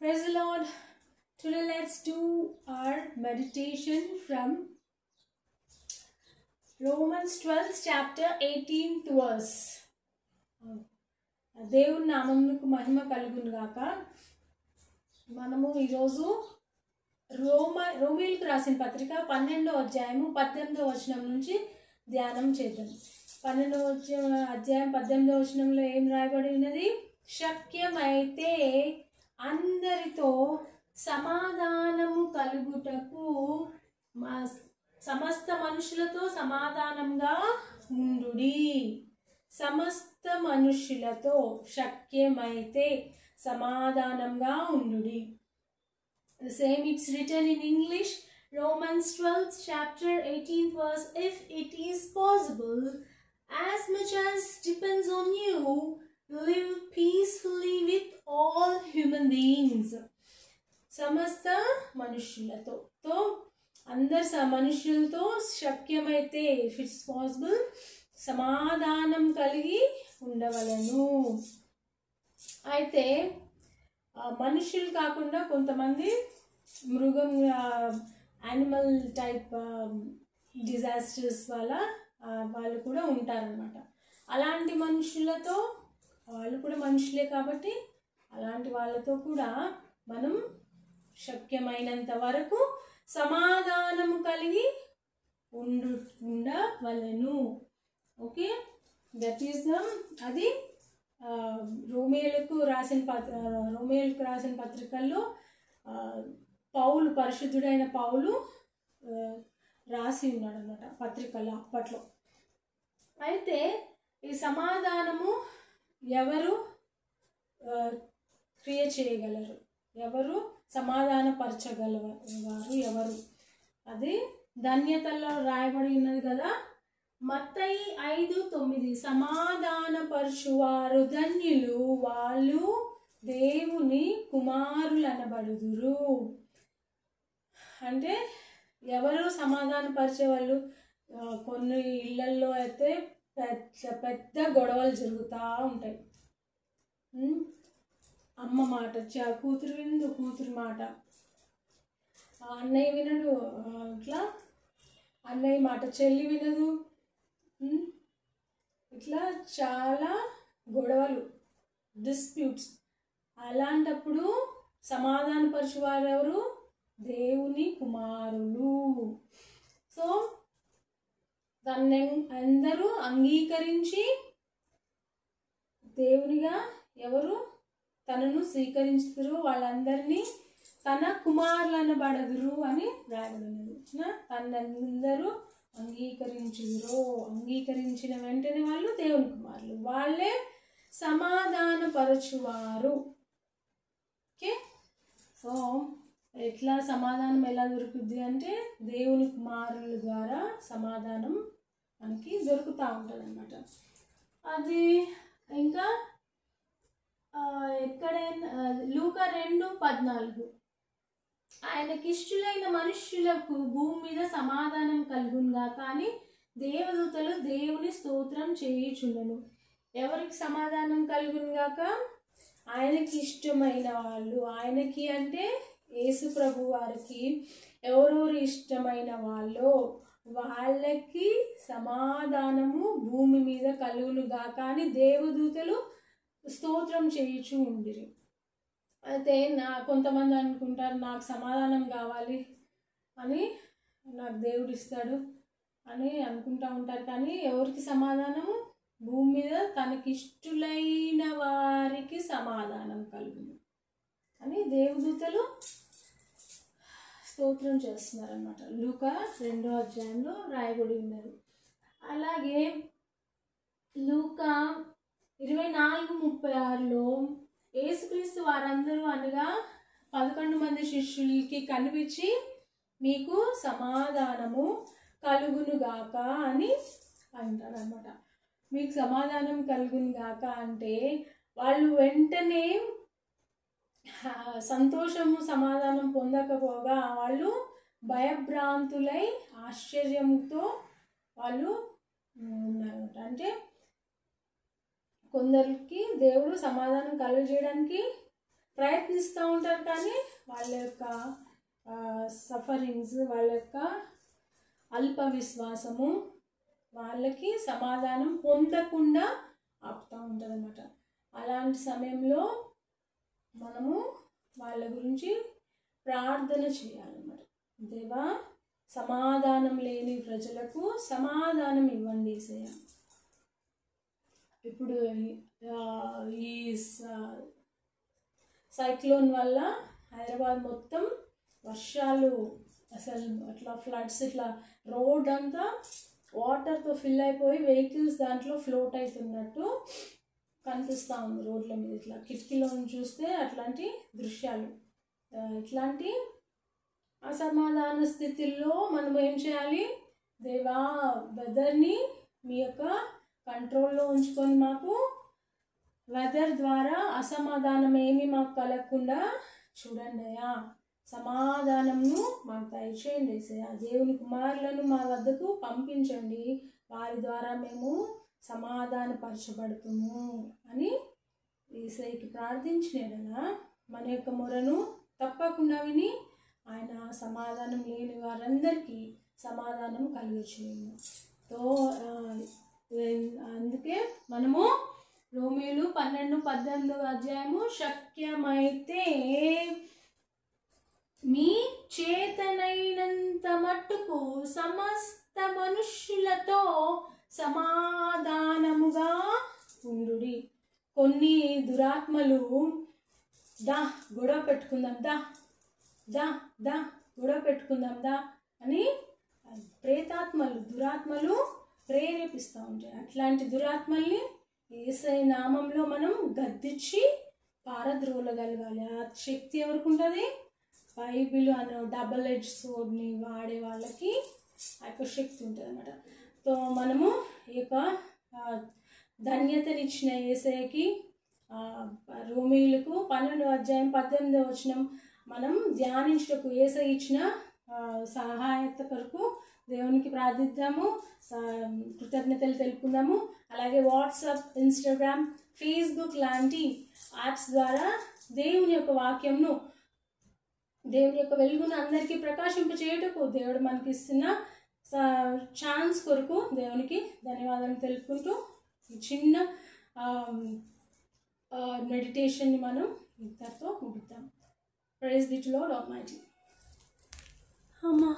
Praise the Lord. Today let's do our meditation from Romans 12th chapter 18th verse. దేవుని నామమునకు మహిమ కలుగును గాక. మనము ఈరోజు రోమీయులకు రాసిన పత్రిక 12వ అధ్యాయము 18వ వచనం నుంచి ధ్యానం చేద్దాం. 12వ అధ్యాయం 18వ వచనంలో ఏం రాయబడి ఉన్నది? శక్యమైతే అందరితో సమాధానము కలుగుటకు సమస్త మనుషులతో సమాధానంగా ఉండుడి. సమస్త మనుషులతో శక్యమైతే సమాధానంగా ఉండుడి. The same it's written in English, Romans 12th chapter 18th verse, if it is possible, as much as depends on you, live peacefully with all human beings. సమస్త మనుషులతో అందరు మనుషులతో శక్యమైతే ఇఫ్ ఇట్స్ పాసిబుల్ సమాధానం కలిగి ఉండవలను. అయితే మనుషులు కాకుండా కొంతమంది మృగం యానిమల్ టైప్ డిజాస్టర్స్ వల్ల వాళ్ళు కూడా ఉంటారనమాట. అలాంటి మనుషులతో వాళ్ళు కూడా మనుషులే కాబట్టి అలాంటి వాళ్ళతో కూడా మనం శక్యమైనంత వరకు సమాధానము కలిగి ఉండవలను. ఓకే, దట్ ఈస్ అది రోమేయులకు రాసిన పత్రికల్లో పౌలు, పరిశుద్ధుడైన పౌలు రాసి ఉన్నాడు అన్నమాట పత్రికల్లో అప్పట్లో. అయితే ఈ సమాధానము ఎవరు క్రియేట్ చేయగలరు, ఎవరు సమాధానపరచగలవారు ఎవరు? అది ధన్యతల్లో రాయబడి ఉన్నది కదా, మత్తయి 5:9, సమాధానపరచువారు ధన్యులు, వాళ్ళు దేవుని కుమారులు అనబడుదురు. అంటే ఎవరు సమాధానపరిచే వాళ్ళు? కొన్ని ఇళ్లల్లో అయితే పెద్ద గొడవలు జరుగుతూ ఉంటాయి. అమ్మ మాట కూతురు వినదు, కూతురు మాట అన్నయ్య వినడు, ఇట్లా అన్నయ్య మాట చెల్లి వినదు, ఇట్లా చాలా గొడవలు, డిస్ప్యూట్స్. అలాంటప్పుడు సమాధానపరచువారు ఎవరు? దేవుని కుమారులు. సో దాన్ని అందరూ అంగీకరించి దేవునిగా ఎవరు తనను స్వీకరించుతారు వాళ్ళందరినీ తన కుమారులు అనబడదురు అని రాయబడినది. తనందరూ అంగీకరించిన వెంటనే వాళ్ళు దేవుని కుమారులు, వాళ్ళే సమాధానపరచువారు. ఓకే, సో ఎట్లా సమాధానం ఎలా దొరుకుద్ది అంటే దేవుని కుమారుల ద్వారా సమాధానం మనకి దొరుకుతూ ఉంటుంది అన్నమాట. అది ఇంకా ఎక్కడైనా లూకా 2:14, ఆయనకిష్టులైన మనుష్యులకు భూమి మీద సమాధానం కలుగునుగా, కానీ దేవదూతలు దేవుని స్తోత్రం చేయుచుండెను. ఎవరికి సమాధానం కలుగునుగాక? ఆయనకి ఇష్టమైన వాళ్ళు. ఆయనకి అంటే యేసు ప్రభు వారికి ఎవరెవరు ఇష్టమైన వాళ్ళు వాళ్ళకి సమాధానము భూమి మీద కలుగునుగాక అని దేవదూతలు స్తోత్రం చేయుచు ఉండిరి. అయితే కొంతమంది అనుకుంటారు నాకు సమాధానం కావాలి అని, నాకు దేవుడు ఇస్తాడు అని అనుకుంటూ ఉంటారు. కానీ ఎవరికి సమాధానము? భూమి మీద తనకిష్టులైన వారికి సమాధానం కలుగును అని దేవదూతలు స్తోత్రం చేస్తున్నారన్నమాట. లూకా 2వ అధ్యాయంలో రాయబడి ఉన్నది. అలాగే లూకా 24:36లో యేసుక్రీస్తు వారందరూ అనగా 11 మంది శిష్యులకి కనిపించి మీకు సమాధానము కలుగునుగాక అని అంటారనమాట. మీకు సమాధానం కలుగునుగాక అంటే వాళ్ళు వెంటనే సంతోషము సమాధానం పొందకపోగా వాళ్ళు భయభ్రాంతులై ఆశ్చర్యంతో వాళ్ళు ఉన్నారన్నమాట. అంటే కొందరికి దేవుడు సమాధానం కలుగజేయడానికి ప్రయత్నిస్తూ ఉంటారు, కానీ వాళ్ళ యొక్క సఫరింగ్స్, వాళ్ళ యొక్క అల్ప విశ్వాసము వాళ్ళకి సమాధానం పొందకుండా ఆపుతూ ఉంటుంది అన్నమాట. అలాంటి సమయంలో మనము వాళ్ళ గురించి ప్రార్థన చేయాలన్నమాట. దేవా, సమాధానం లేని ప్రజలకు సమాధానం ఇవ్వండి యేసయ్య. ఇప్పుడు ఈ సైక్లోన్ వల్ల హైదరాబాద్ మొత్తం వర్షాలు, అసలు అట్లా ఫ్లడ్స్, ఇట్లా రోడ్ అంతా వాటర్తో ఫిల్ అయిపోయి వెహికల్స్ దాంట్లో ఫ్లోట్ అవుతున్నట్టు కనిపిస్తూ ఉంది రోడ్ల మీద. ఇట్లా కిటికీలో చూస్తే అట్లాంటి దృశ్యాలు. ఇట్లాంటి అసమాధాన స్థితిలో మనం ఏం చేయాలి? దేవా, వెదర్ని మీ యొక్క కంట్రోల్లో ఉంచుకొని మాకు వెదర్ ద్వారా అసమాధానం ఏమి మాకు కలగకుండా చూడండి అయ్యా. సమాధానంను మాకు దయచేయండి యేసయ్యా. దేవుని కుమారులను మా వద్దకు పంపించండి, వారి ద్వారా మేము సమాధానపరచబడుతుము అని యేసయ్యకి ప్రార్థించినలా మన యొక్క మొరను తప్పకుండా విని ఆయన సమాధానం లేని వారందరికీ సమాధానం కలుగచేయను. అందుకే మనము రోమీయులు 12:18 శక్యమైతే మీ చేతనైనంత మట్టుకు సమస్త మనుష్యులతో సమాధానముగా ఉండుడి. కొన్ని దురాత్మలు గొడవ పెట్టుకుందాం, గొడవ పెట్టుకుందాం అని ప్రేతాత్మలు, దురాత్మలు ప్రేరేపిస్తూ ఉంటాయి. అట్లాంటి దురాత్మల్ని యేసయ్య నామంలో మనం గద్దించి పారద్రోలగలగాలి. ఆ శక్తి ఎవరికి ఉంటుంది? బైబిల్ అనే డబుల్ ఎడ్జ్ సోర్డ్ని వాడే వాళ్ళకి ఆ యొక్క శక్తి ఉంటుంది అన్నమాట. సో మనము ఈ యొక్క ధన్యతనిచ్చిన యేసయ్యకి, రోమీయులకు 12:18 మనం ధ్యానించుటకు యేసయ్య ఇచ్చిన సహాయత కొరకు దేవునికి ప్రార్థిద్దాము, కృతజ్ఞతలు తెలుపుకుందాము. అలాగే వాట్సాప్, ఇన్స్టాగ్రామ్, ఫేస్బుక్ లాంటి యాప్స్ ద్వారా దేవుని యొక్క వాక్యంను, దేవుని యొక్క వెలుగును అందరికీ ప్రకాశింపచేయుటకు దేవుడు మనకి ఇస్తున్న ఛాన్స్ కొరకు దేవునికి ధన్యవాదాలు తెలుపుకుంటూ ఈ చిన్న మెడిటేషన్ని మనం ఇంతటితో ముగిద్దాం. Praise be to Lord Almighty. అమ్మా.